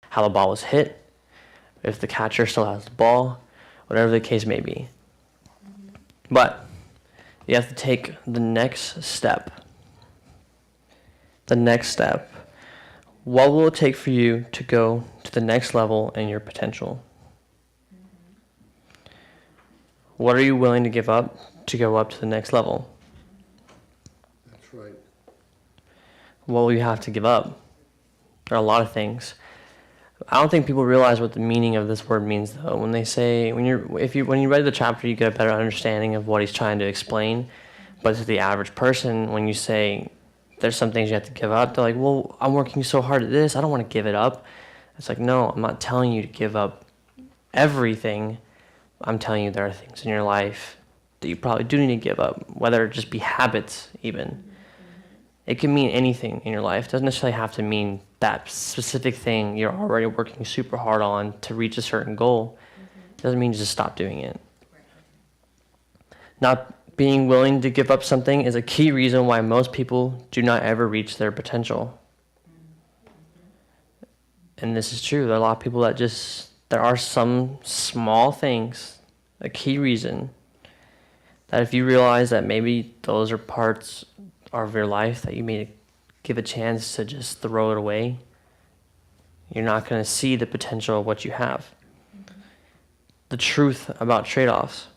how the ball was hit, if the catcher still has the ball, whatever the case may be. But you have to take the next step. The next step. What will it take for you to go to the next level in your potential? What are you willing to give up to go up to the next level? That's right. What will you have to give up? There are a lot of things. I don't think people realize what the meaning of this word means, though. When they say, when you read the chapter, you get a better understanding of what he's trying to explain. But to the average person, when you say there's some things you have to give up, they're like, well, I'm working so hard at this, I don't want to give it up. It's like, no, I'm not telling you to give up everything. I'm telling you there are things in your life that you probably do need to give up, whether it just be habits even. It can mean anything in your life. It doesn't necessarily have to mean that specific thing you're already working super hard on to reach a certain goal. It doesn't mean you just stop doing it. Not being willing to give up something is a key reason why most people do not ever reach their potential. And this is true. There are a lot of people that there are some small things, a key reason, that if you realize that maybe those are parts of your life that you may give a chance to just throw it away, you're not going to see the potential of what you have. The truth about trade-offs.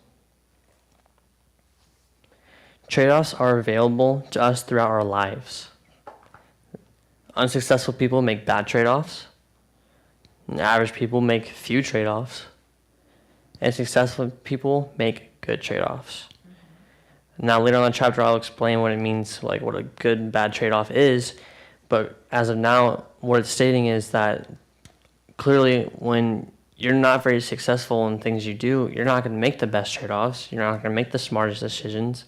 Trade-offs are available to us throughout our lives. Unsuccessful people make bad trade-offs. Average people make few trade-offs. And successful people make good trade-offs. Now, later on in the chapter, I'll explain what it means, like what a good and bad trade-off is. But as of now, what it's stating is that clearly when you're not very successful in things you do, you're not going to make the best trade-offs. You're not going to make the smartest decisions.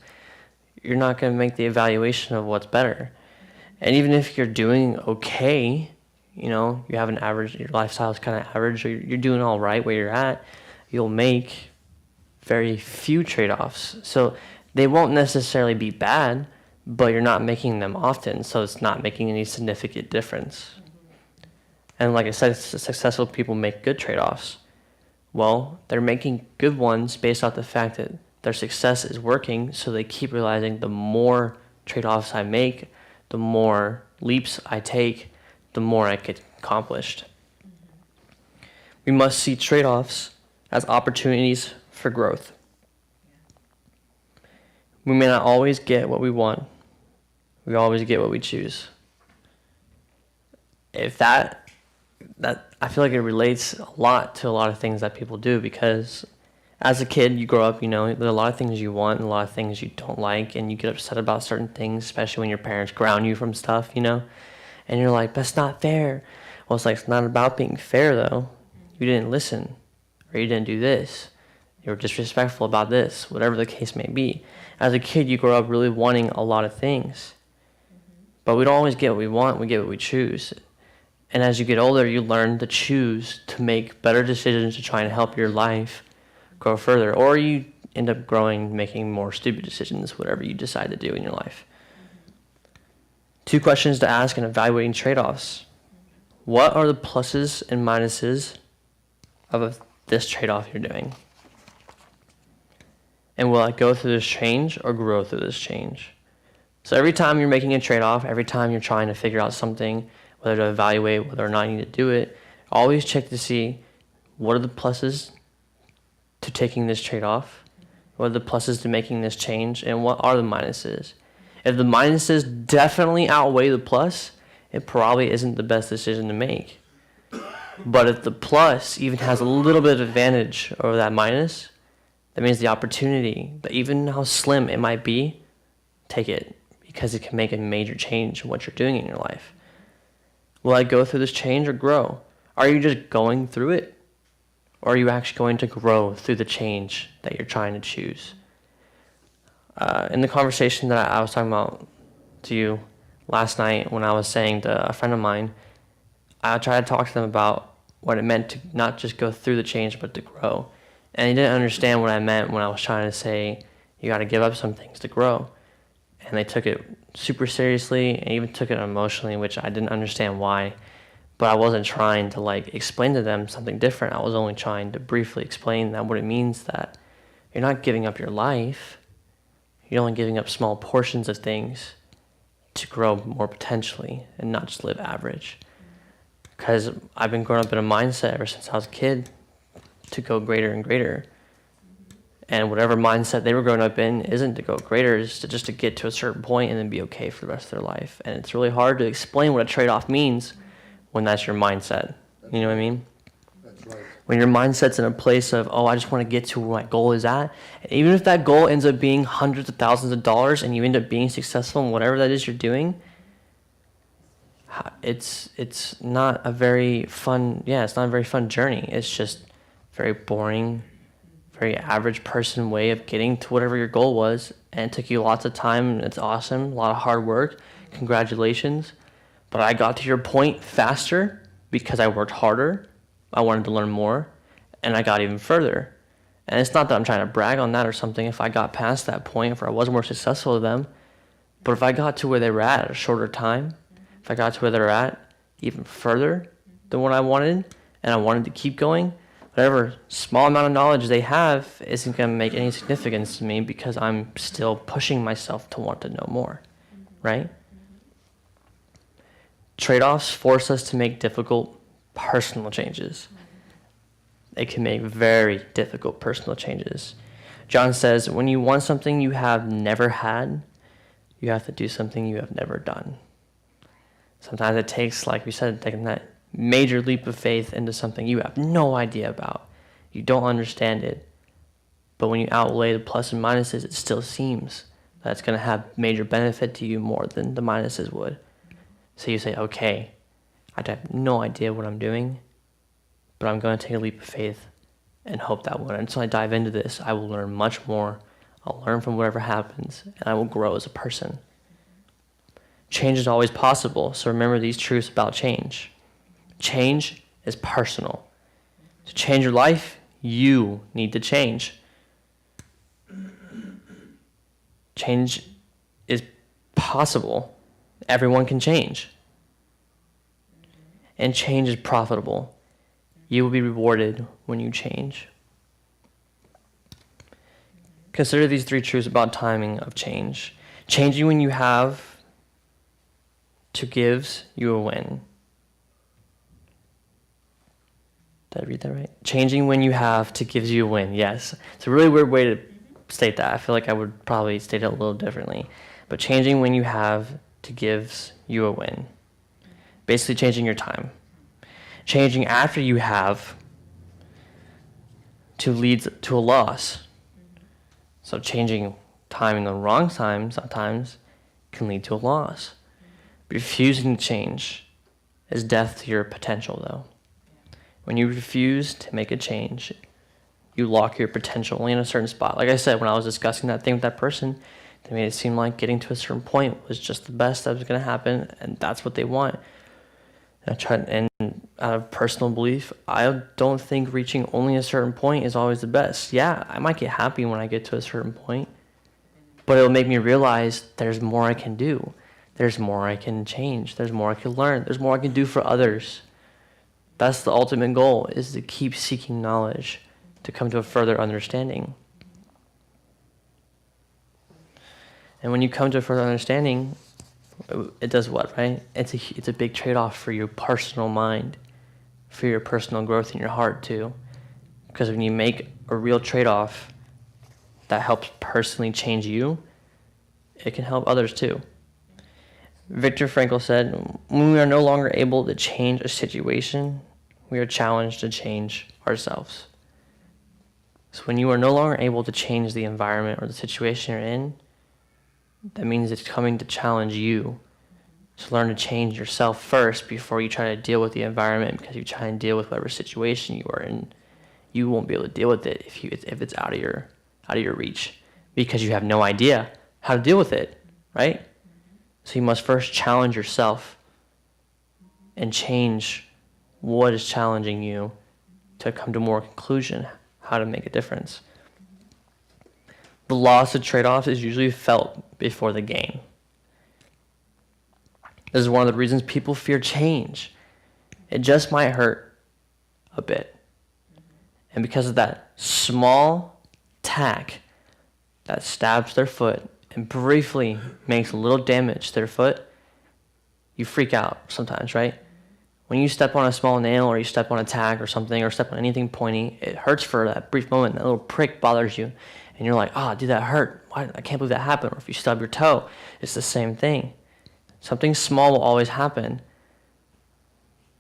You're not going to make the evaluation of what's better. And even if you're doing okay, you have an average, your lifestyle is kind of average, or you're doing all right where you're at, you'll make very few trade-offs. So they won't necessarily be bad, but you're not making them often, so it's not making any significant difference. And like I said, successful people make good trade-offs. Well, they're making good ones based off the fact that their success is working, so they keep realizing the more trade-offs I make, the more leaps I take, the more I get accomplished. We must see trade-offs as opportunities for growth. We may not always get what we want. We always get what we choose. If that I feel like it relates a lot to a lot of things that people do, because as a kid, you grow up, there are a lot of things you want and a lot of things you don't like, and you get upset about certain things, especially when your parents ground you from stuff, and you're like, that's not fair. Well, it's like, it's not about being fair, though. You didn't listen, or you didn't do this. You were disrespectful about this, whatever the case may be. As a kid, you grow up really wanting a lot of things, but we don't always get what we want, we get what we choose. And as you get older, you learn to choose to make better decisions to try and help your life grow further, or you end up making more stupid decisions, whatever you decide to do in your life. 2 questions to ask in evaluating trade-offs. What are the pluses and minuses of this trade-off you're doing? And will I go through this change or grow through this change? So every time you're making a trade-off, every time you're trying to figure out something, whether to evaluate whether or not you need to do it, always check to see what are the pluses to taking this trade-off, what are the pluses to making this change, and what are the minuses. If the minuses definitely outweigh the plus, it probably isn't the best decision to make. But if the plus even has a little bit of advantage over that minus, that means the opportunity, but even how slim it might be, take it, because it can make a major change in what you're doing in your life. Will I go through this change or grow? Are you just going through it? Or are you actually going to grow through the change that you're trying to choose? In the conversation that I was talking about to you last night, when I was saying to a friend of mine, I tried to talk to them about what it meant to not just go through the change, but to grow. And they didn't understand what I meant when I was trying to say, you got to give up some things to grow. And they took it super seriously and even took it emotionally, which I didn't understand why. but I wasn't trying to like explain to them something different. I was only trying to briefly explain that what it means that you're not giving up your life. You're only giving up small portions of things to grow more potentially and not just live average. Because I've been growing up in a mindset ever since I was a kid to go greater and greater. And whatever mindset they were growing up in isn't to go greater, it's to just to get to a certain point and then be okay for the rest of their life. And it's really hard to explain what a trade-off means when that's your mindset. You know what I mean? That's right. When your mindset's in a place of, oh, I just want to get to where my goal is at. And even if that goal ends up being hundreds of thousands of dollars and you end up being successful in whatever that is you're doing, it's not a very fun, it's not a very fun journey. It's just very boring, very average person way of getting to whatever your goal was. And it took you lots of time, and it's awesome, a lot of hard work. Congratulations. But I got to your point faster because I worked harder. I wanted to learn more, and I got even further. And it's not that I'm trying to brag on that or something. If I got past that point, if I was more successful than them, but if I got to where they were at a shorter time, if I got to where they're at even further than what I wanted, and I wanted to keep going, whatever small amount of knowledge they have isn't going to make any significance to me because I'm still pushing myself to want to know more, right? Trade-offs force us to make difficult personal changes. They can make very difficult personal changes. John says, when you want something you have never had, you have to do something you have never done. Sometimes it takes, like we said, taking that major leap of faith into something you have no idea about. You don't understand it. But when you outlay the plus and minuses, it still seems that it's going to have major benefit to you more than the minuses would. So you say, okay, I have no idea what I'm doing, but I'm going to take a leap of faith and hope that until I dive into this, I will learn much more. I'll learn from whatever happens, and I will grow as a person. Change is always possible, so remember these truths about change. Change is personal. To change your life, you need to change. Change is possible. Everyone can change. And change is profitable. You will be rewarded when you change. Consider these three truths about timing of change. Changing when you have to gives you a win. Did I read that right? Changing when you have to gives you a win. Yes. It's a really weird way to state that. I feel like I would probably state it a little differently. But changing when you have to gives you a win. Basically changing your time. Changing after you have to leads to a loss. So changing time in the wrong time sometimes can lead to a loss. Refusing to change is death to your potential, though. When you refuse to make a change, you lock your potential only in a certain spot. Like I said, when I was discussing that thing with that person, they made it seem like getting to a certain point was just the best that was going to happen, and that's what they want. And out of personal belief, I don't think reaching only a certain point is always the best. Yeah, I might get happy when I get to a certain point, but it'll make me realize there's more I can do. There's more I can change. There's more I can learn. There's more I can do for others. That's the ultimate goal, is to keep seeking knowledge, to come to a further understanding. And when you come to a further understanding, it does what, right? It's a big trade-off for your personal mind, for your personal growth in your heart too. Because when you make a real trade-off that helps personally change you, it can help others too. Viktor Frankl said, when we are no longer able to change a situation, we are challenged to change ourselves. So when you are no longer able to change the environment or the situation you're in, that means it's coming to challenge you to learn to change yourself first before you try to deal with the environment, because you try and deal with whatever situation you are in. You won't be able to deal with it if it's out of your reach, because you have no idea how to deal with it, right? So you must first challenge yourself and change what is challenging you to come to more conclusion, how to make a difference. The loss of trade-offs is usually felt before the gain. This is one of the reasons people fear change. It just might hurt a bit. And because of that small tack that stabs their foot and briefly makes a little damage to their foot, you freak out sometimes, right? When you step on a small nail or you step on a tack or something or step on anything pointy, it hurts for that brief moment. That little prick bothers you. And you're like, oh, dude, that hurt. Why? I can't believe that happened. Or if you stub your toe, it's the same thing. Something small will always happen.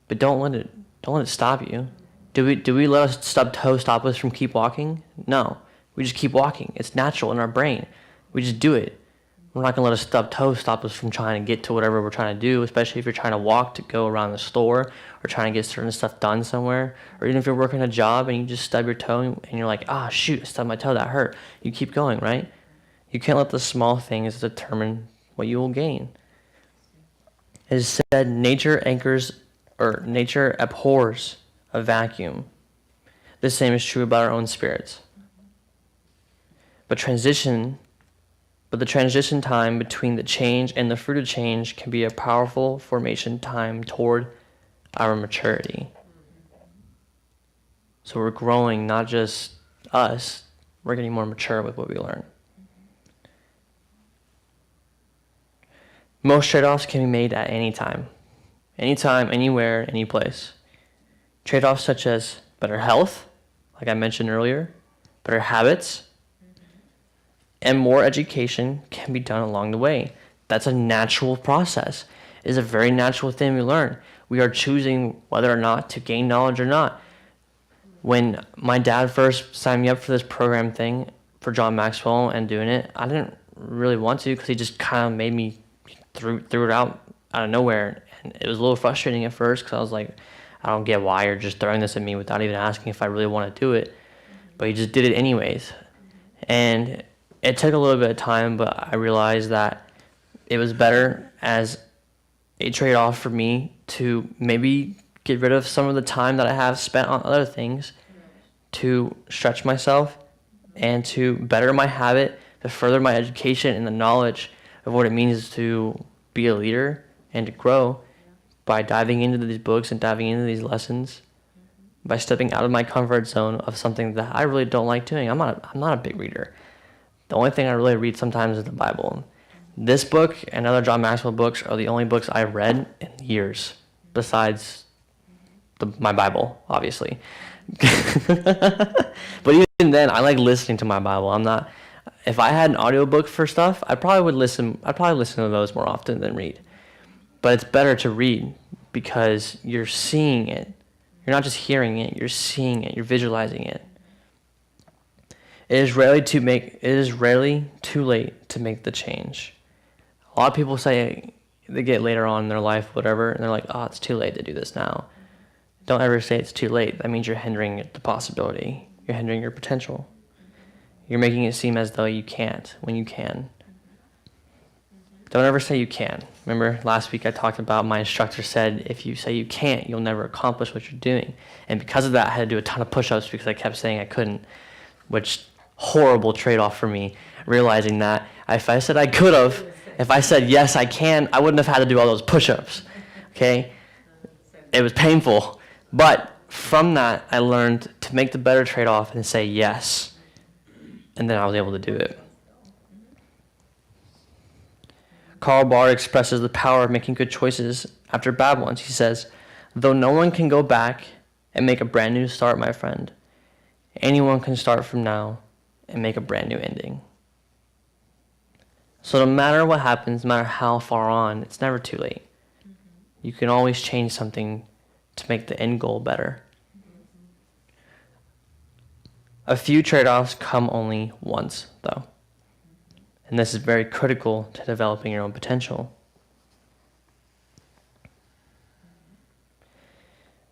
But don't let it stop you. Do we let a stubbed toe stop us from keep walking? No. We just keep walking. It's natural in our brain. We just do it. We're not going to let a stubbed toe stop us from trying to get to whatever we're trying to do, especially if you're trying to walk to go around the store or trying to get certain stuff done somewhere. Or even if you're working a job and you just stub your toe and you're like, ah, shoot, I stubbed my toe, that hurt. You keep going, right? You can't let the small things determine what you will gain. It is said nature abhors a vacuum. The same is true about our own spirits. But the transition time between the change and the fruit of change can be a powerful formation time toward our maturity. So we're growing, not just us, we're getting more mature with what we learn. Most trade-offs can be made at any time. Anytime, anywhere, any place. Trade-offs such as better health, like I mentioned earlier, better habits, and more education can be done along the way. That's a natural process. It is a very natural thing we learn. We are choosing whether or not to gain knowledge or not. When my dad first signed me up for this program thing for John Maxwell and doing it, I didn't really want to because he just kind of made me threw it out of nowhere. And it was a little frustrating at first because I was like, I don't get why you're just throwing this at me without even asking if I really want to do it. But he just did it anyways. And it took a little bit of time, but I realized that it was better as a trade-off for me to maybe get rid of some of the time that I have spent on other things to stretch myself and to better my habit, to further my education and the knowledge of what it means to be a leader and to grow by diving into these books and diving into these lessons, by stepping out of my comfort zone of something that I really don't like doing. I'm not a big reader. The only thing I really read sometimes is the Bible. This book and other John Maxwell books are the only books I've read in years, besides my Bible, obviously. But even then, I like listening to my Bible. If I had an audiobook for stuff, I'd probably listen to those more often than read. But it's better to read because you're seeing it. You're not just hearing it, you're seeing it, you're visualizing it. It is rarely too late to make the change. A lot of people say they get later on in their life, whatever, and they're like, oh, it's too late to do this now. Don't ever say it's too late. That means you're hindering the possibility. You're hindering your potential. You're making it seem as though you can't when you can. Don't ever say you can. Remember last week I talked about my instructor said, if you say you can't, you'll never accomplish what you're doing. And because of that, I had to do a ton of push-ups because I kept saying I couldn't, which horrible trade-off for me, realizing that if I said I could have, if I said yes I can, I wouldn't have had to do all those push-ups, okay? It was painful. But from that, I learned to make the better trade-off and say yes. And then I was able to do it. Karl Barth expresses the power of making good choices after bad ones. He says, though no one can go back and make a brand new start, my friend, anyone can start from now and make a brand new ending. So no matter what happens, no matter how far on, it's never too late. You can always change something to make the end goal better. A few trade-offs come only once, though. And this is very critical to developing your own potential.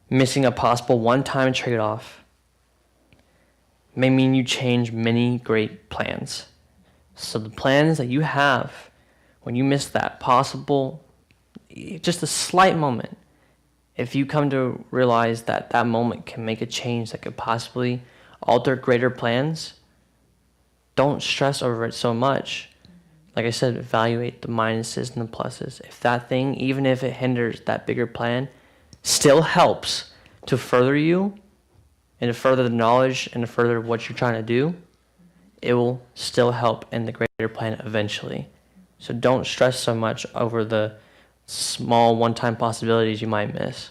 Missing a possible one-time trade-off may mean you change many great plans. So the plans that you have, when you miss that possible, just a slight moment, if you come to realize that that moment can make a change that could possibly alter greater plans, don't stress over it so much. Like I said, evaluate the minuses and the pluses. If that thing, even if it hinders that bigger plan, still helps to further you and to further the knowledge and to further what you're trying to do, it will still help in the greater plan eventually. So don't stress so much over the small one-time possibilities you might miss.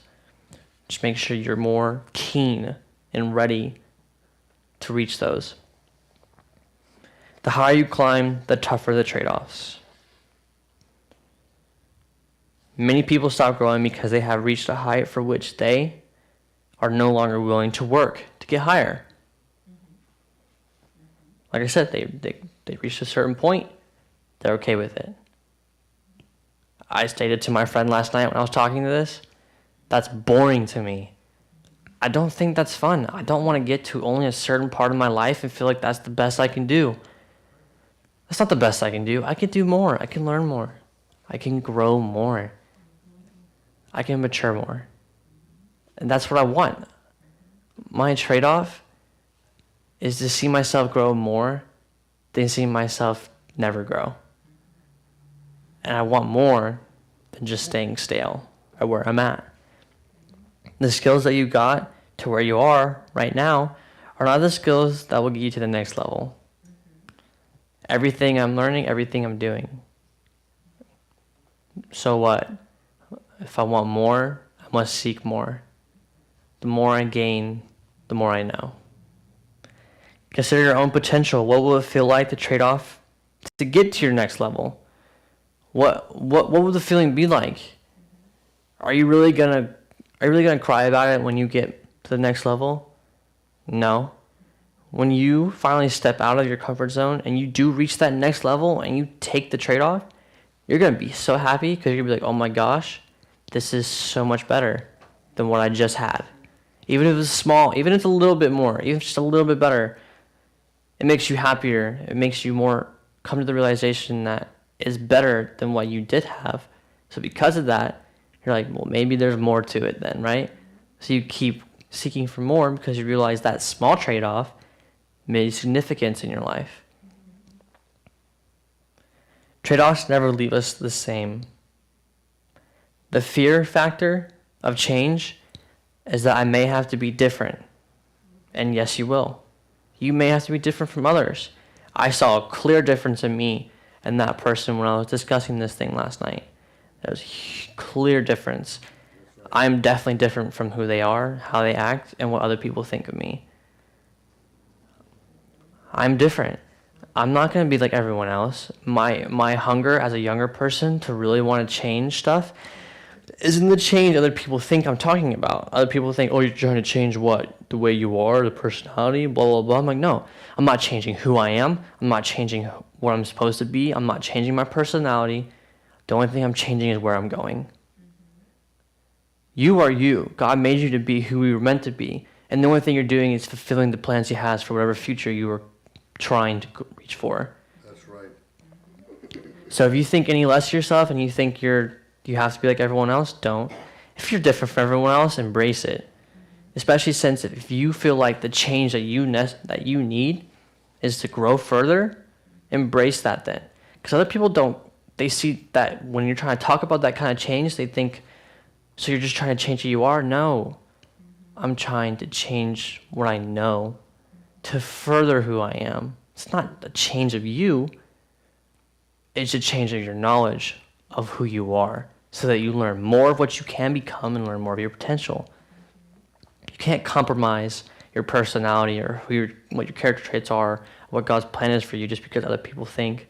Just make sure you're more keen and ready to reach those. The higher you climb, the tougher the trade-offs. Many people stop growing because they have reached a height for which they are no longer willing to work to get higher. Like I said, they reached a certain point, they're okay with it. I stated to my friend last night when I was talking to this, that's boring to me. I don't think that's fun. I don't want to get to only a certain part of my life and feel like that's the best I can do. That's not the best I can do. I can do more. I can learn more. I can grow more. I can mature more. And that's what I want. My trade-off is to see myself grow more than see myself never grow. And I want more than just staying stale at where I'm at. The skills that you got to where you are right now are not the skills that will get you to the next level. Everything I'm learning, everything I'm doing. So what? If I want more, I must seek more. The more I gain, the more I know. Consider your own potential. What will it feel like to trade off to get to your next level? What will the feeling be like? Are you really gonna cry about it when you get to the next level? No. When you finally step out of your comfort zone and you do reach that next level and you take the trade-off, you're gonna be so happy because you're gonna be like, oh my gosh, this is so much better than what I just had. Even if it's small, even if it's a little bit more, even just a little bit better, it makes you happier. It makes you more come to the realization that it's better than what you did have. So because of that, you're like, well, maybe there's more to it then, right? So you keep seeking for more because you realize that small trade-off made significance in your life. Trade-offs never leave us the same. The fear factor of change is that I may have to be different. And yes, you will. You may have to be different from others. I saw a clear difference in me and that person when I was discussing this thing last night. There was a clear difference. I'm definitely different from who they are, how they act, and what other people think of me. I'm different. I'm not going to be like everyone else. My hunger as a younger person to really want to change stuff isn't the change other people think I'm talking about. Other people think, oh, you're trying to change what? The way you are, the personality, blah, blah, blah. I'm like, no, I'm not changing who I am. I'm not changing what I'm supposed to be. I'm not changing my personality. The only thing I'm changing is where I'm going. You are you. God made you to be who you were meant to be. And the only thing you're doing is fulfilling the plans he has for whatever future you are trying to reach for. That's right. So if you think any less of yourself and you think you have to be like everyone else, don't. If you're different from everyone else, embrace it. Especially since if you feel like the change that you need is to grow further, embrace that then. Because other people don't. They see that when you're trying to talk about that kind of change, they think, so you're just trying to change who you are? No. I'm trying to change what I know to further who I am. It's not a change of you. It's a change of your knowledge of who you are so that you learn more of what you can become and learn more of your potential. You can't compromise your personality or what your character traits are, what God's plan is for you just because other people think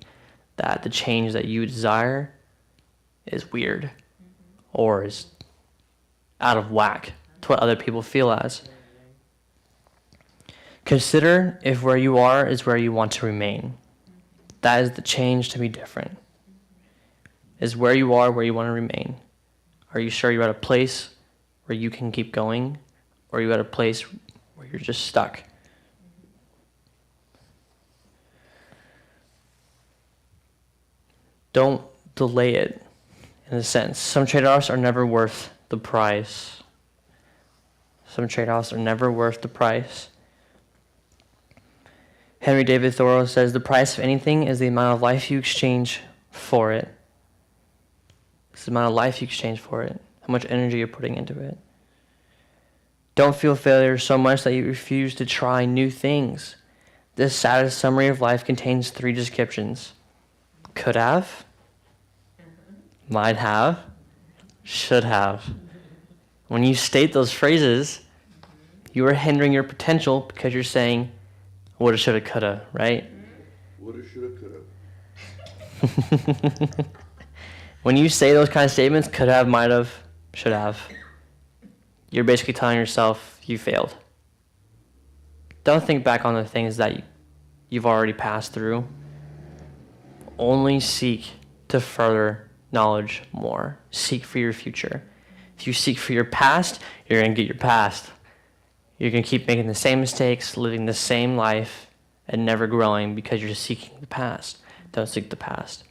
that the change that you desire is weird or is out of whack to what other people feel as. Consider if where you are is where you want to remain. That is the change to be different. Is where you are where you want to remain? Are you sure you're at a place where you can keep going? Or are you at a place where you're just stuck? Don't delay it, in a sense. Some trade-offs are never worth the price. Some trade-offs are never worth the price. Henry David Thoreau says, the price of anything is the amount of life you exchange for it. It's the amount of life you exchange for it, how much energy you're putting into it. Don't feel failure so much that you refuse to try new things. This saddest summary of life contains 3 descriptions. Could have, might have, should have. When you state those phrases, you are hindering your potential because you're saying, woulda, shoulda, coulda, right? Woulda, shoulda, coulda. When you say those kind of statements, could have, might have, should have, you're basically telling yourself you failed. Don't think back on the things that you've already passed through. Only seek to further knowledge more. Seek for your future. If you seek for your past, you're going to get your past. You're going to keep making the same mistakes, living the same life, and never growing because you're seeking the past. Don't seek the past.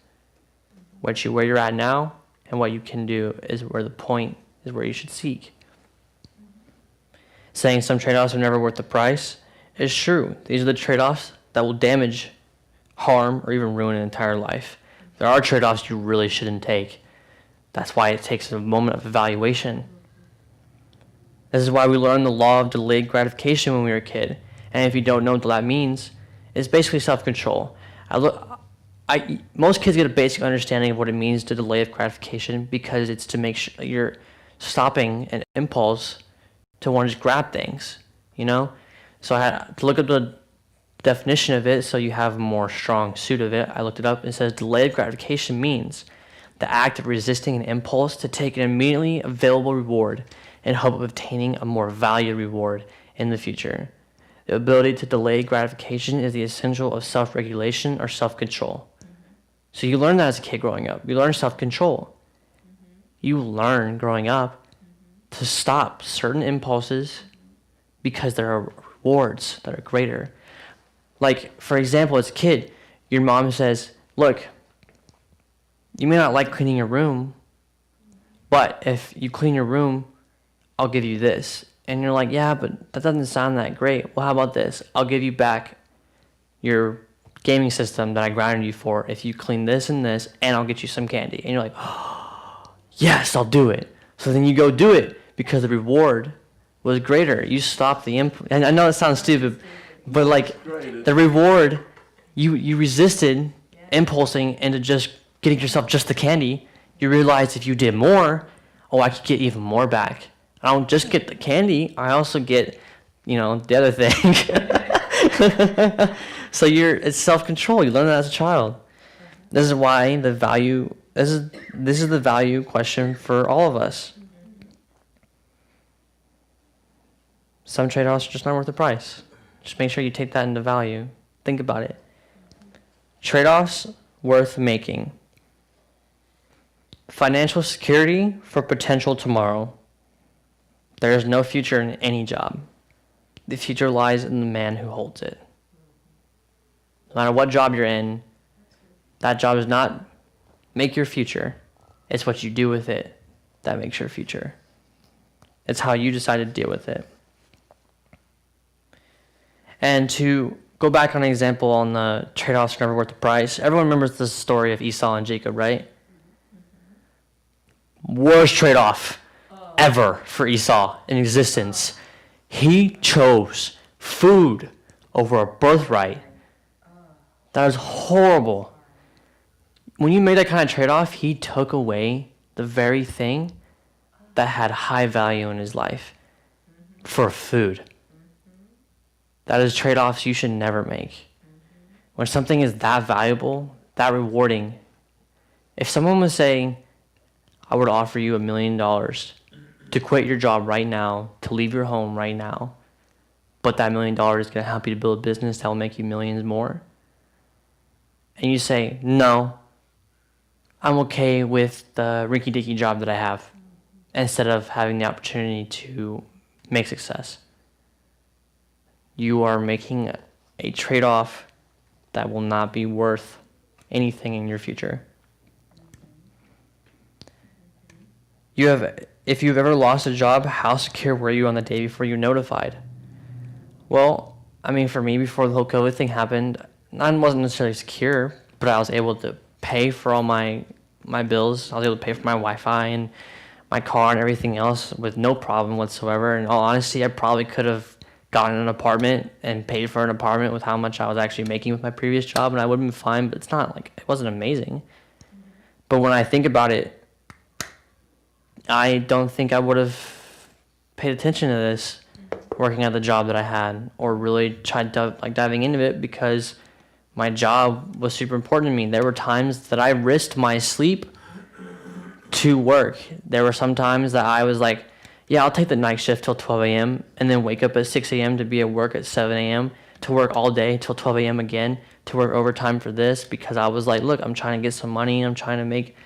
Where you're at now and what you can do is where the point is where you should seek. Saying some trade-offs are never worth the price is true. These are the trade-offs that will damage, harm, or even ruin an entire life. There are trade-offs you really shouldn't take. That's why it takes a moment of evaluation. This is why we learned the law of delayed gratification when we were a kid. And if you don't know what that means, it's basically self-control. Most kids get a basic understanding of what it means to delay gratification because it's to make sure you're stopping an impulse to want to just grab things, you know? So I had to look up the definition of it so you have a more strong suit of it. I looked it up. It says delayed gratification means the act of resisting an impulse to take an immediately available reward in hope of obtaining a more valued reward in the future. The ability to delay gratification is the essential of self-regulation or self-control. So you learn that as a kid growing up. You learn self-control. You learn growing up to stop certain impulses because there are rewards that are greater. Like, for example, as a kid, your mom says, look, you may not like cleaning your room, but if you clean your room, I'll give you this. And you're like, yeah, but that doesn't sound that great. Well, how about this? I'll give you back your gaming system that I grounded you for if you clean this and this, and I'll get you some candy. And you're like, oh, yes, I'll do it. So then you go do it because the reward was greater. You stop the and I know it sounds stupid, but like the reward, you resisted impulsing into just getting yourself just the candy. You realize if you did more, oh, I could get even more back. I don't just get the candy, I also get, the other thing. So it's self-control. You learn that as a child. This is why this is the value question for all of us. Some trade-offs are just not worth the price. Just make sure you take that into value. Think about it. Trade-offs worth making. Financial security for potential tomorrow. There is no future in any job. The future lies in the man who holds it. No matter what job you're in, that job does not make your future. It's what you do with it that makes your future. It's how you decide to deal with it. And to go back on an example on the trade-offs are never worth the price, everyone remembers the story of Esau and Jacob, right? Worst trade-off ever for Esau in existence. He chose food over a birthright. That was horrible. When you made that kind of trade-off, he took away the very thing that had high value in his life for food. That is trade-offs you should never make. When something is that valuable, that rewarding, if someone was saying, I would offer you $1 million to quit your job right now, to leave your home right now, but that $1 million is going to help you to build a business that will make you millions more, and you say, no, I'm okay with the rinky-dinky job that I have, instead of having the opportunity to make success. You are making a trade-off that will not be worth anything in your future. If you've ever lost a job, how secure were you on the day before you were notified? Well, for me, before the whole COVID thing happened, I wasn't necessarily secure, but I was able to pay for all my bills. I was able to pay for my Wi-Fi and my car and everything else with no problem whatsoever. In all honesty, I probably could have gotten an apartment and paid for an apartment with how much I was actually making with my previous job, and I would have been fine, but it's not like, it wasn't amazing. But when I think about it, I don't think I would have paid attention to this working at the job that I had, or really tried diving into it, because my job was super important to me. There were times that I risked my sleep to work. There were some times that I was like, yeah, I'll take the night shift till 12 a.m. and then wake up at 6 a.m. to be at work at 7 a.m. to work all day till 12 a.m. again, to work overtime for this, because I was like, look, I'm trying to get some money. I'm trying to make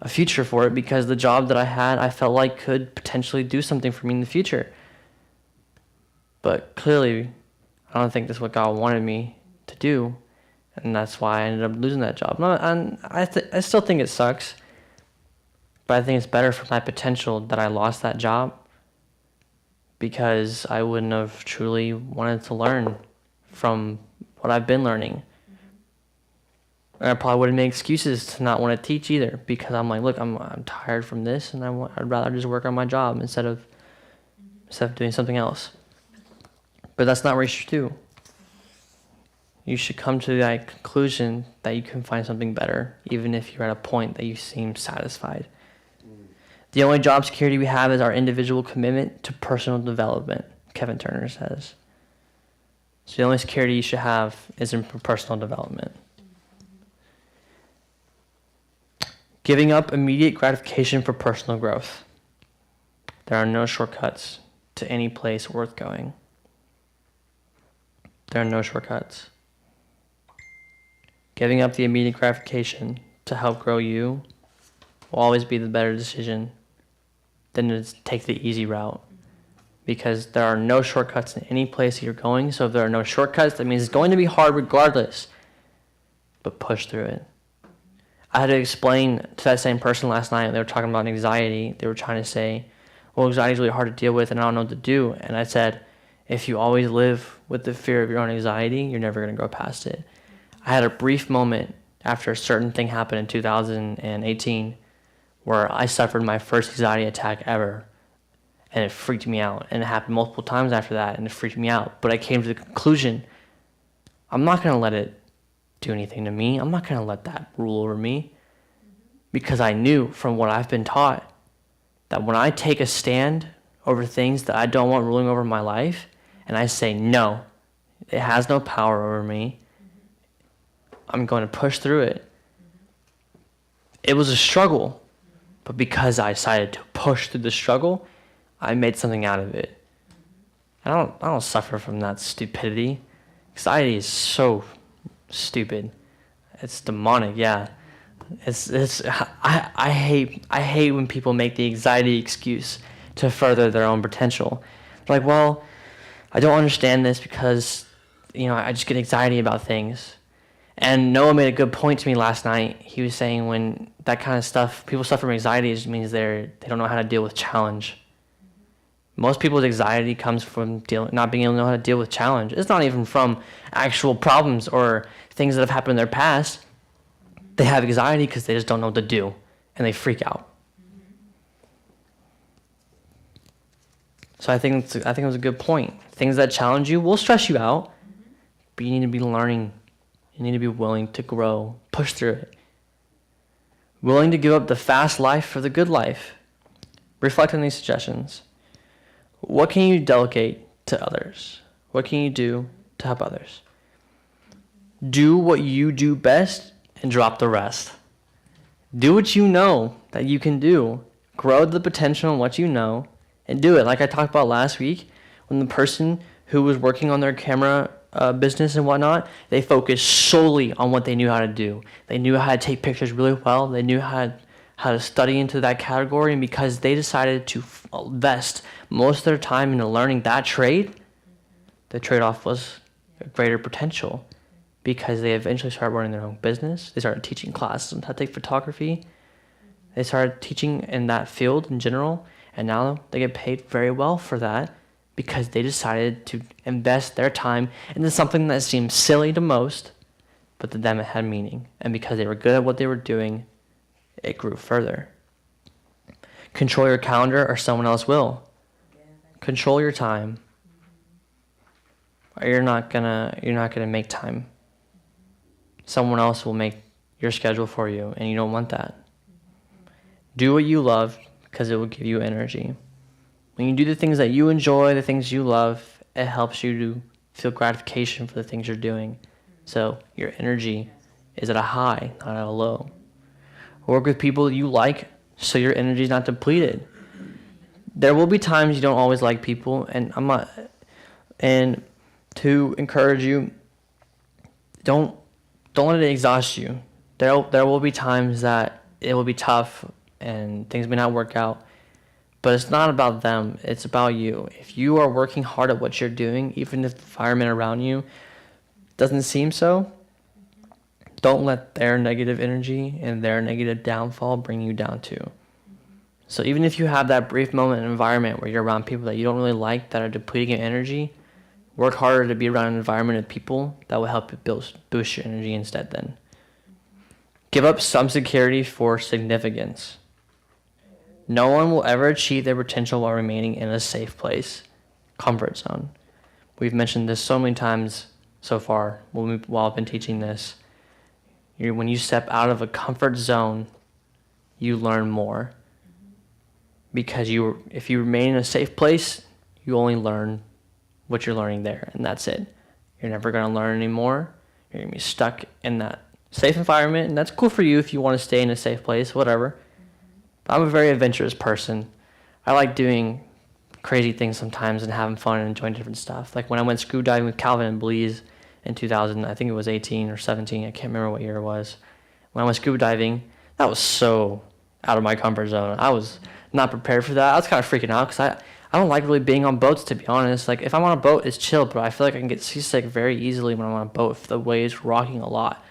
a future for it, because the job that I had, I felt like could potentially do something for me in the future. But clearly, I don't think that's what God wanted me to do, and that's why I ended up losing that job. And I still think it sucks, but I think it's better for my potential that I lost that job, because I wouldn't have truly wanted to learn from what I've been learning. And I probably wouldn't make excuses to not want to teach either, because I'm like, look, I'm tired from this, and I'd rather just work on my job instead of doing something else. But that's not what you should do. You should come to that conclusion that you can find something better, even if you're at a point that you seem satisfied. The only job security we have is our individual commitment to personal development, Kevin Turner says. So the only security you should have is in personal development. Giving up immediate gratification for personal growth. There are no shortcuts to any place worth going. There are no shortcuts. Giving up the immediate gratification to help grow you will always be the better decision than to take the easy route, because there are no shortcuts in any place that you're going. So if there are no shortcuts, that means it's going to be hard regardless, but push through it. I had to explain to that same person last night, they were talking about anxiety. They were trying to say, well, anxiety is really hard to deal with and I don't know what to do. And I said, if you always live with the fear of your own anxiety, you're never going to go past it. I had a brief moment after a certain thing happened in 2018 where I suffered my first anxiety attack ever, and it freaked me out. And it happened multiple times after that, and it freaked me out. But I came to the conclusion, I'm not going to let it do anything to me. I'm not going to let that rule over me, because I knew from what I've been taught that when I take a stand over things that I don't want ruling over my life, and I say, no, it has no power over me, I'm going to push through it. It was a struggle, but because I decided to push through the struggle, I made something out of it. I don't suffer from that stupidity. Anxiety is so stupid. It's demonic, yeah. I hate when people make the anxiety excuse to further their own potential. They're like, well, I don't understand this because, I just get anxiety about things. And Noah made a good point to me last night. He was saying when that kind of stuff, people suffer from anxiety, it just means they don't know how to deal with challenge. Most people's anxiety comes from not being able to know how to deal with challenge. It's not even from actual problems or things that have happened in their past. They have anxiety because they just don't know what to do, and they freak out. So I think it was a good point. Things that challenge you will stress you out, but you need to be learning. You need to be willing to grow, push through it. Willing to give up the fast life for the good life. Reflect on these suggestions. What can you delegate to others? What can you do to help others? Do what you do best and drop the rest. Do what you know that you can do. Grow the potential in what you know and do it. Like I talked about last week, when the person who was working on their camera business and whatnot, they focused solely on what they knew how to do. They knew how to take pictures really well. They knew how to study into that category, and because they decided to invest most of their time into learning that trade, the trade-off was a greater potential, because they eventually started running their own business. They started teaching classes on how to take photography. They started teaching in that field in general, and now they get paid very well for that, because they decided to invest their time into something that seemed silly to most, but to them it had meaning. And because they were good at what they were doing, it grew further. control your calendar or someone else will. Control your time. Or you're not gonna make time. Someone else will make your schedule for you, and you don't want that. Do what you love because it will give you energy. When you do the things that you enjoy, the things you love, it helps you to feel gratification for the things you're doing. So your energy is at a high, not at a low. Work with people you like so your energy is not depleted. There will be times you don't always like people, and to encourage you, don't let it exhaust you. There will be times that it will be tough and things may not work out, but it's not about them, it's about you. If you are working hard at what you're doing, even if the environment around you doesn't seem so, don't let their negative energy and their negative downfall bring you down too. So even if you have that brief moment in an environment where you're around people that you don't really like, that are depleting your energy, work harder to be around an environment of people that will help you boost your energy instead then. Give up some security for significance. No one will ever achieve their potential while remaining in a safe place, comfort zone. We've mentioned this so many times so far while I've been teaching this. When you step out of a comfort zone, you learn more. Because if you remain in a safe place, you only learn what you're learning there, and that's it. You're never going to learn anymore. You're going to be stuck in that safe environment, and that's cool for you if you want to stay in a safe place, whatever. But I'm a very adventurous person. I like doing crazy things sometimes and having fun and enjoying different stuff. Like when I went scuba diving with Calvin in Belize in 2000, I think it was 18 or 17, I can't remember what year it was. When I went scuba diving, that was so out of my comfort zone. I was not prepared for that. I was kind of freaking out because I don't like really being on boats, to be honest. Like if I'm on a boat, it's chill, but I feel like I can get seasick very easily when I'm on a boat if the waves rocking a lot.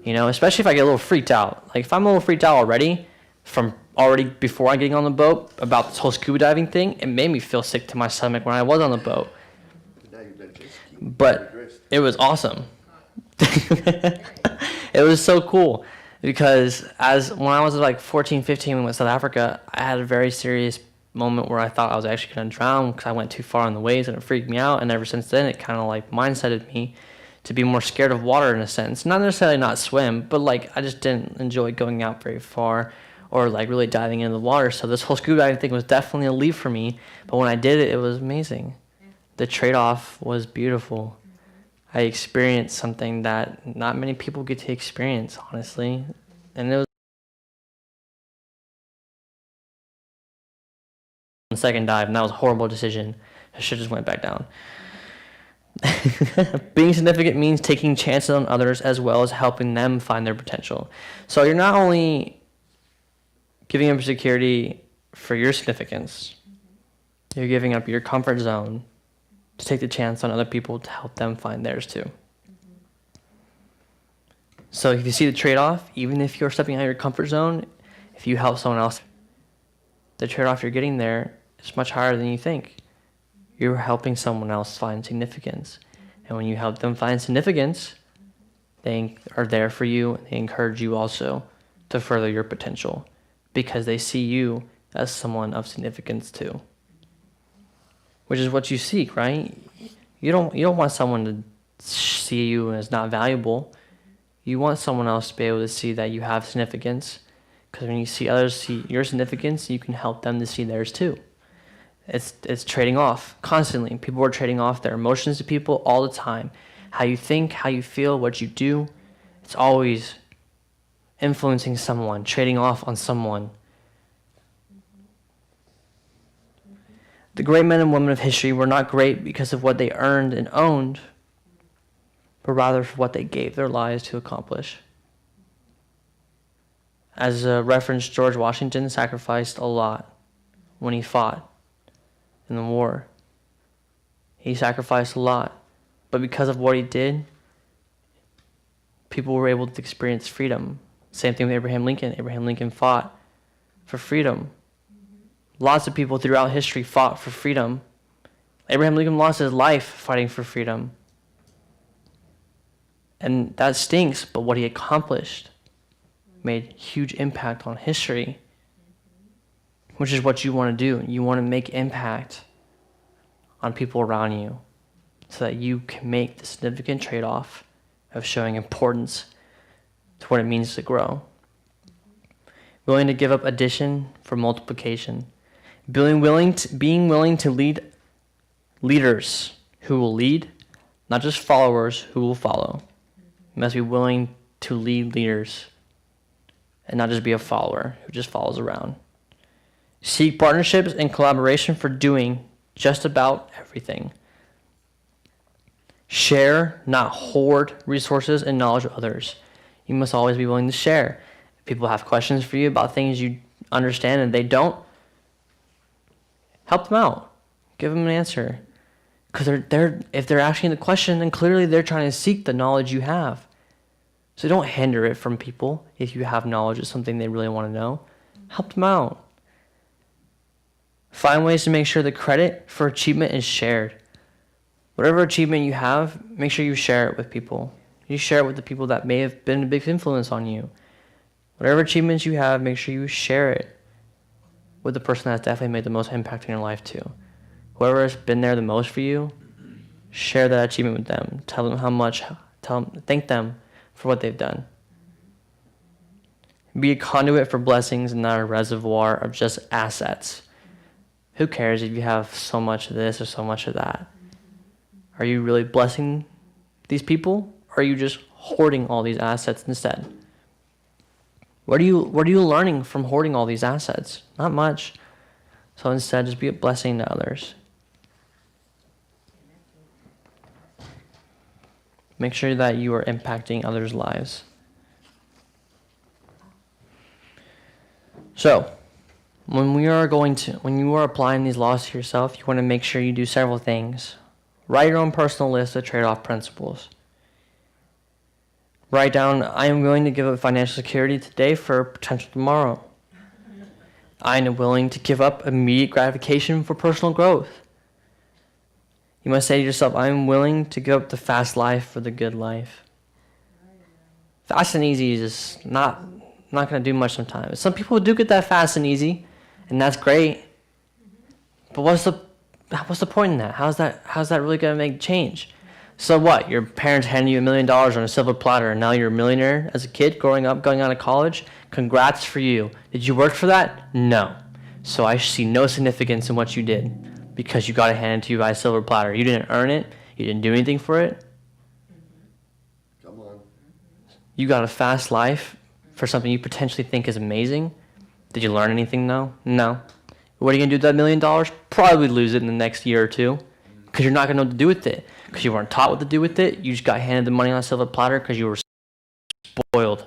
Especially if I get a little freaked out. Like if I'm a little freaked out already before I getting on the boat about this whole scuba diving thing, it made me feel sick to my stomach when I was on the boat. But it was awesome. It was so cool because when I was like 14, 15 when we went to South Africa, I had a very serious moment where I thought I was actually going to drown because I went too far on the waves and it freaked me out. And ever since then, it kind of like mindseted me to be more scared of water in a sense. Not necessarily not swim, but like I just didn't enjoy going out very far or like really diving into the water. So this whole scuba diving thing was definitely a leap for me. But when I did it, it was amazing. The trade-off was beautiful. I experienced something that not many people get to experience, honestly. And it was the second dive, and that was a horrible decision. I should have just went back down. Being significant means taking chances on others as well as helping them find their potential. So you're not only giving up security for your significance, you're giving up your comfort zone to take the chance on other people to help them find theirs too. So if you see the trade-off, even if you're stepping out of your comfort zone, if you help someone else, the trade-off you're getting there is much higher than you think. You're helping someone else find significance. And when you help them find significance, they are there for you, and they encourage you also to further your potential because they see you as someone of significance too. Which is what you seek, right? You don't want someone to see you as not valuable. You want someone else to be able to see that you have significance, because when you see others see your significance, you can help them to see theirs too. It's trading off constantly. People are trading off their emotions to people all the time. How you think, how you feel, what you do, it's always influencing someone, trading off on someone. The great men and women of history were not great because of what they earned and owned, but rather for what they gave their lives to accomplish. As a reference, George Washington sacrificed a lot when he fought in the war. He sacrificed a lot, but because of what he did, people were able to experience freedom. Same thing with Abraham Lincoln. Abraham Lincoln fought for freedom. Lots of people throughout history fought for freedom. Abraham Lincoln lost his life fighting for freedom. And that stinks, but what he accomplished made huge impact on history. which is what you want to do. You want to make impact on people around you so that you can make the significant trade-off of showing importance to what it means to grow. Willing to give up addition for multiplication. Being willing to lead leaders who will lead, not just followers who will follow. You must be willing to lead leaders and not just be a follower who just follows around. Seek partnerships and collaboration for doing just about everything. Share, not hoard resources and knowledge of others. You must always be willing to share. If people have questions for you about things you understand and they don't, help them out. Give them an answer. Because if they're asking the question, then clearly they're trying to seek the knowledge you have. So don't hinder it from people if you have knowledge of something they really want to know. Help them out. Find ways to make sure the credit for achievement is shared. Whatever achievement you have, make sure you share it with people. You share it with the people that may have been a big influence on you. Whatever achievements you have, make sure you share it with the person that's definitely made the most impact in your life too. Whoever has been there the most for you, share that achievement with them. Tell them how much, thank them for what they've done. Be a conduit for blessings and not a reservoir of just assets. Who cares if you have so much of this or so much of that? Are you really blessing these people? Or are you just hoarding all these assets instead? What are you learning from hoarding all these assets? Not much. So instead, just be a blessing to others. Make sure that you are impacting others' lives. So, when you are applying these laws to yourself, you want to make sure you do several things. Write your own personal list of trade-off principles. Write down, I am willing to give up financial security today for potential tomorrow. I am willing to give up immediate gratification for personal growth. You must say to yourself, I am willing to give up the fast life for the good life. Fast and easy is just not going to do much sometimes. Some people do get that fast and easy, and that's great. But what's the point in that? How's that really going to make change? So what? Your parents handed you $1 million on a silver platter, and now you're a millionaire as a kid growing up, going out of college? Congrats for you. Did you work for that? No. So I see no significance in what you did because you got it handed to you by a silver platter. You didn't earn it. You didn't do anything for it. Come on. You got a fast life for something you potentially think is amazing. Did you learn anything though? No. What are you going to do with that $1 million? Probably lose it in the next year or two because you're not going to know what to do with it because you weren't taught what to do with it. You just got handed the money on a silver platter because you were spoiled.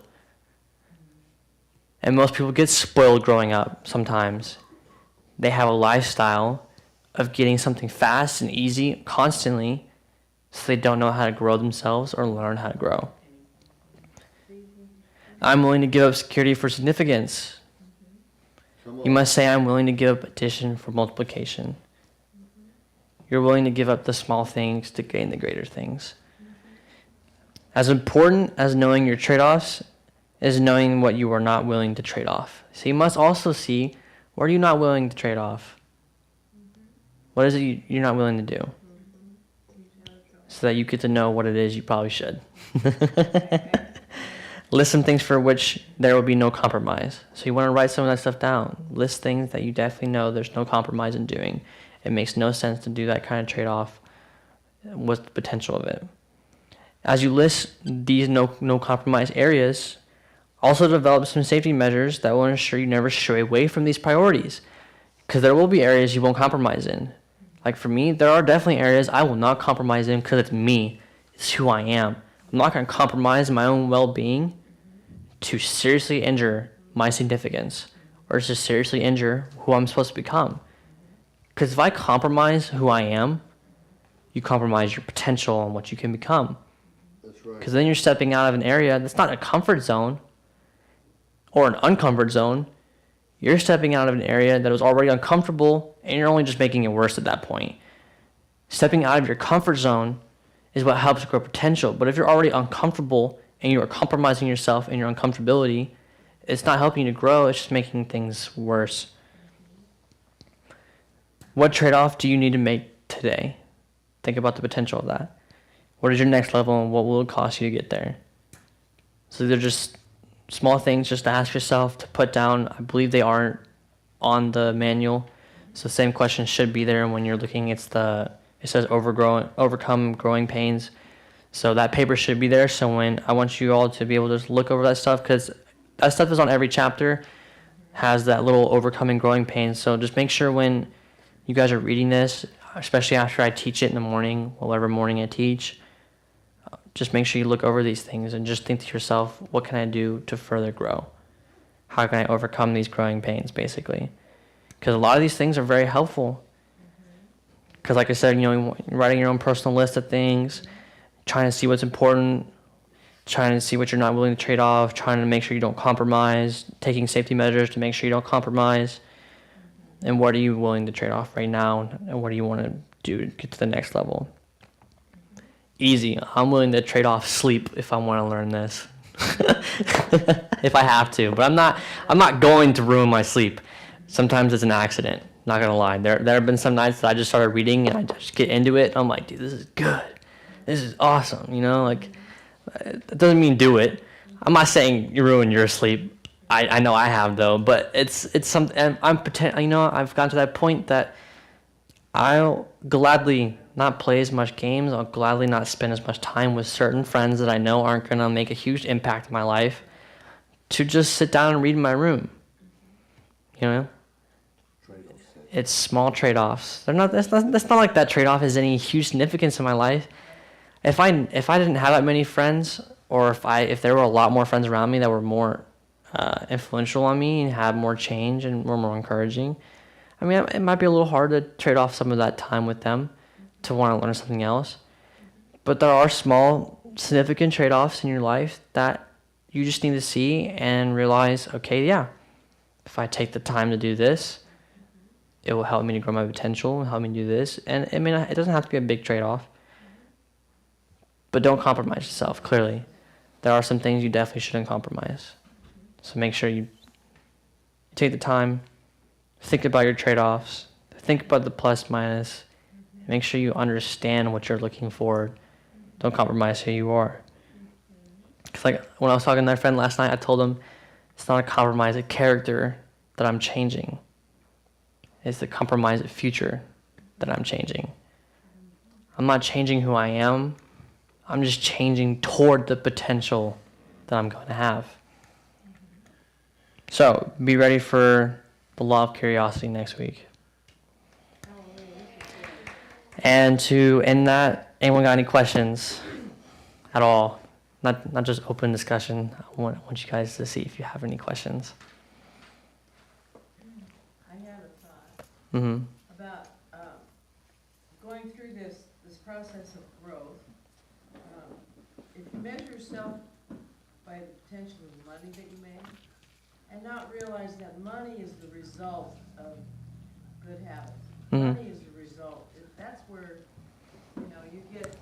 And most people get spoiled growing up sometimes. They have a lifestyle of getting something fast and easy constantly, so they don't know how to grow themselves or learn how to grow. I'm willing to give up security for significance. You must say, I'm willing to give up addition for multiplication. You're willing to give up the small things to gain the greater things. As important as knowing your trade-offs is knowing what you are not willing to trade off. So you must also see, what are you not willing to trade off? What is it you're not willing to do? So that you get to know what it is you probably should. List some things for which there will be no compromise. So you want to write some of that stuff down. List things that you definitely know there's no compromise in doing. It makes no sense to do that kind of trade-off. What's the potential of it? As you list these no compromise areas, also develop some safety measures that will ensure you never stray away from these priorities. Because there will be areas you won't compromise in. Like for me, there are definitely areas I will not compromise in because it's me. It's who I am. I'm not going to compromise my own well-being to seriously injure my significance or to seriously injure who I'm supposed to become. Because if I compromise who I am, you compromise your potential and what you can become. That's right. Because then you're stepping out of an area that's not a comfort zone or an uncomfort zone. You're stepping out of an area that was already uncomfortable, and you're only just making it worse at that point. Stepping out of your comfort zone is what helps grow potential. But if you're already uncomfortable and you are compromising yourself in your uncomfortability, it's not helping you to grow, it's just making things worse. What trade-off do you need to make today? Think about the potential of that. What is your next level and what will it cost you to get there? So they're just small things just to ask yourself to put down. I believe they aren't on the manual. So same question should be there when you're looking. It says overcome growing pains. So that paper should be there. So when I want you all to be able to just look over that stuff, because that stuff is on every chapter, has that little overcoming growing pains. So just make sure when you guys are reading this, especially after I teach it in the morning, whatever morning I teach, just make sure you look over these things and just think to yourself, what can I do to further grow? How can I overcome these growing pains, basically? Because a lot of these things are very helpful. Because like I said, writing your own personal list of things, trying to see what's important, trying to see what you're not willing to trade off, trying to make sure you don't compromise, taking safety measures to make sure you don't compromise, and what are you willing to trade off right now, and what do you want to do to get to the next level? Easy. I'm willing to trade off sleep if I want to learn this. If I have to, but I'm not going to ruin my sleep. Sometimes it's an accident, not gonna lie. There have been some nights that I just started reading and I just get into it. I'm like, dude, this is good. This is awesome. It doesn't mean do it. I'm not saying you ruin your sleep. I know I have though, but it's something. And I've gotten to that point that I'll gladly not play as much games. I'll gladly not spend as much time with certain friends that I know aren't gonna make a huge impact in my life, to just sit down and read in my room. It's small trade-offs. That's not like that trade-off has any huge significance in my life. If I didn't have that many friends, or if there were a lot more friends around me that were more influential on me and had more change and were more encouraging, it might be a little hard to trade off some of that time with them to want to learn something else. But there are small, significant trade-offs in your life that you just need to see and realize, okay, yeah, if I take the time to do this, it will help me to grow my potential, help me do this. And it doesn't have to be a big trade-off. But don't compromise yourself, clearly. There are some things you definitely shouldn't compromise. So make sure you take the time, think about your trade-offs, think about the plus minus, make sure you understand what you're looking for. Don't compromise who you are. Because when I was talking to my friend last night, I told him it's not a compromise of character that I'm changing. It's the compromise of future that I'm changing. I'm not changing who I am. I'm just changing toward the potential that I'm going to have. So be ready for the law of curiosity next week. And to end that, anyone got any questions at all? Not just open discussion. I want you guys to see if you have any questions. I have a thought Mm-hmm. about going through this process of growth. If you measure yourself by the potential of the money that you make, and not realize that money is the result of good habits. Mm-hmm. Money is the result. That's where, you get,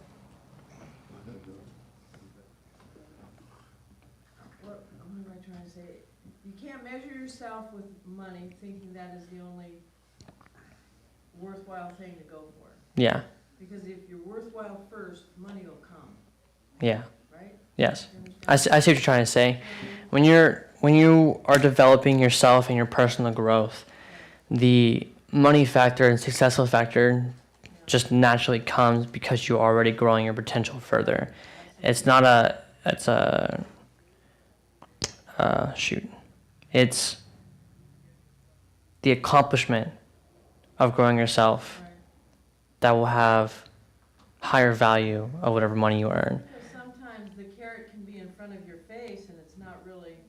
what am I trying to say? You can't measure yourself with money thinking that is the only worthwhile thing to go for. Yeah. Because if you're worthwhile first, money will come, Yeah. right? Yes. You understand? I see what you're trying to say. When you are developing yourself and your personal growth, the money factor and successful factor just naturally comes because you're already growing your potential further. It's It's the accomplishment of growing yourself Right. that will have higher value of whatever money you earn.